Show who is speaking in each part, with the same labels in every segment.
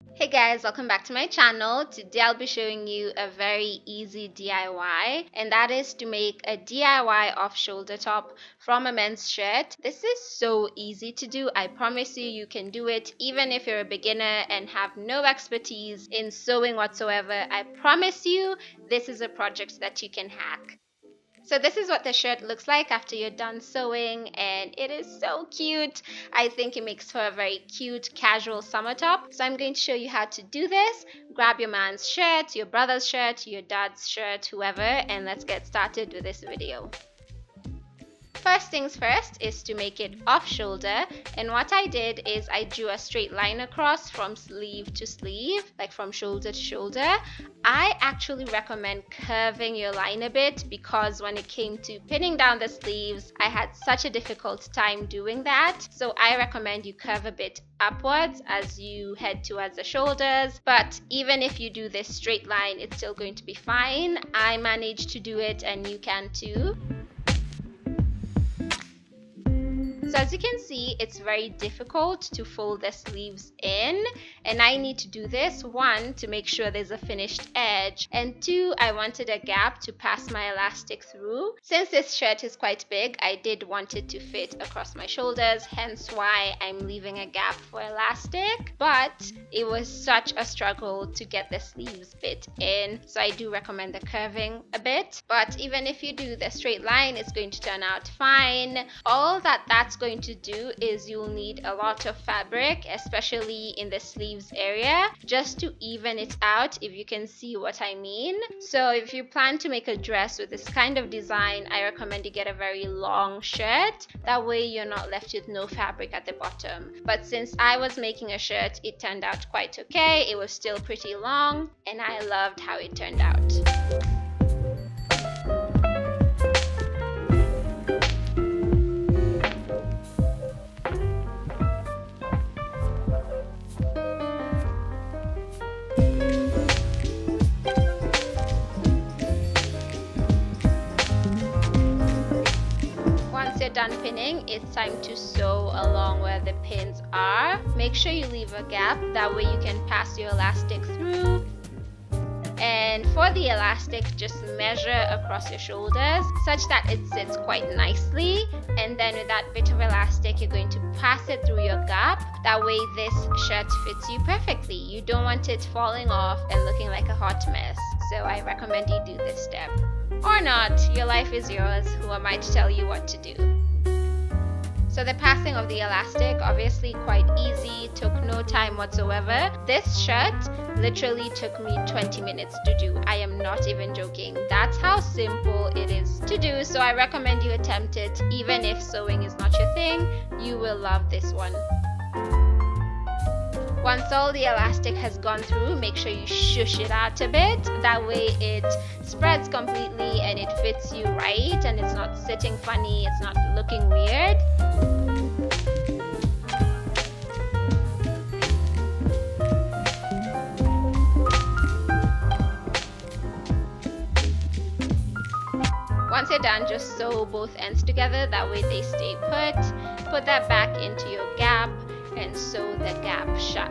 Speaker 1: Hey guys, welcome back to my channel. Today I'll be showing you a very easy DIY, and that is to make a DIY off-shoulder top from a men's shirt. This is so easy to do. I promise you can do it even if you're a beginner and have no expertise in sewing whatsoever. I promise you this is a project that you can hack. So this is what the shirt looks like after you're done sewing, and it is so cute. I think it makes for a very cute casual summer top. So I'm going to show you how to do this. Grab your man's shirt, your brother's shirt, your dad's shirt, whoever, and let's get started with this video. First things first is to make it off shoulder, and what I did is I drew a straight line across from sleeve to sleeve, like from shoulder to shoulder. I actually recommend curving your line a bit because when it came to pinning down the sleeves, I had such a difficult time doing that. So I recommend you curve a bit upwards as you head towards the shoulders, but even if you do this straight line, it's still going to be fine. I managed to do it and you can too. So as you can see, it's very difficult to fold the sleeves in, and I need to do this, one, to make sure there's a finished edge, and two, I wanted a gap to pass my elastic through. Since this shirt is quite big, I did want it to fit across my shoulders, hence why I'm leaving a gap for elastic, but it was such a struggle to get the sleeves fit in, so I do recommend the curving a bit. But even if you do the straight line, it's going to turn out fine. All that's going to do is you'll need a lot of fabric, especially in the sleeves area, just to even it out, if you can see what I mean. So if you plan to make a dress with this kind of design, I recommend you get a very long shirt. That way you're not left with no fabric at the bottom. But since I was making a shirt, it turned out quite okay. It was still pretty long and I loved how it turned out. Done pinning, it's time to sew along where the pins are. Make sure you leave a gap, that way you can pass your elastic through. And for the elastic, just measure across your shoulders such that it sits quite nicely, and then with that bit of elastic you're going to pass it through your gap. That way this shirt fits you perfectly. You don't want it falling off and looking like a hot mess, so I recommend you do this step. Or not, your life is yours. Who am I to tell you what to do? So the passing of the elastic, obviously quite easy, took no time whatsoever. This shirt literally took me 20 minutes to do. I am not even joking. That's how simple it is to do. So I recommend you attempt it. Even if sewing is not your thing, you will love this one. Once all the elastic has gone through, make sure you shush it out a bit. That way it spreads completely and it fits you right, and it's not sitting funny, it's not looking weird. Once you're done, just sew both ends together, that way they stay put. Put that back into your gap and sew the gap shut.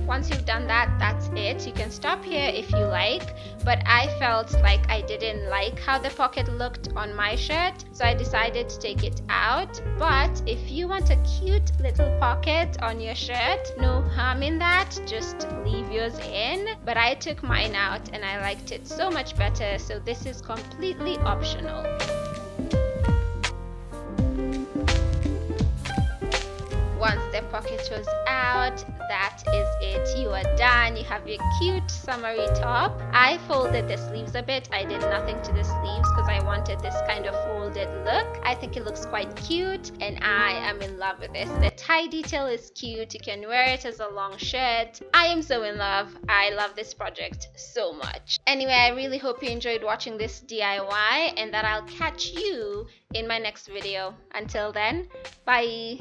Speaker 1: Once you've done that, that's it. You can stop here if you like, but I felt like I didn't like how the pocket looked on my shirt, so I decided to take it out. But if you want a cute little pocket on your shirt, no harm in that, just leave yours in. But I took mine out and I liked it so much better, so this is completely optional. Once the pocket was out, that is it. You are done. You have your cute summery top. I folded the sleeves a bit. I did nothing to the sleeves because I wanted this kind of folded look. I think it looks quite cute and I am in love with this. The tie detail is cute. You can wear it as a long shirt. I am so in love. I love this project so much. Anyway, I really hope you enjoyed watching this DIY and that I'll catch you in my next video. Until then, bye.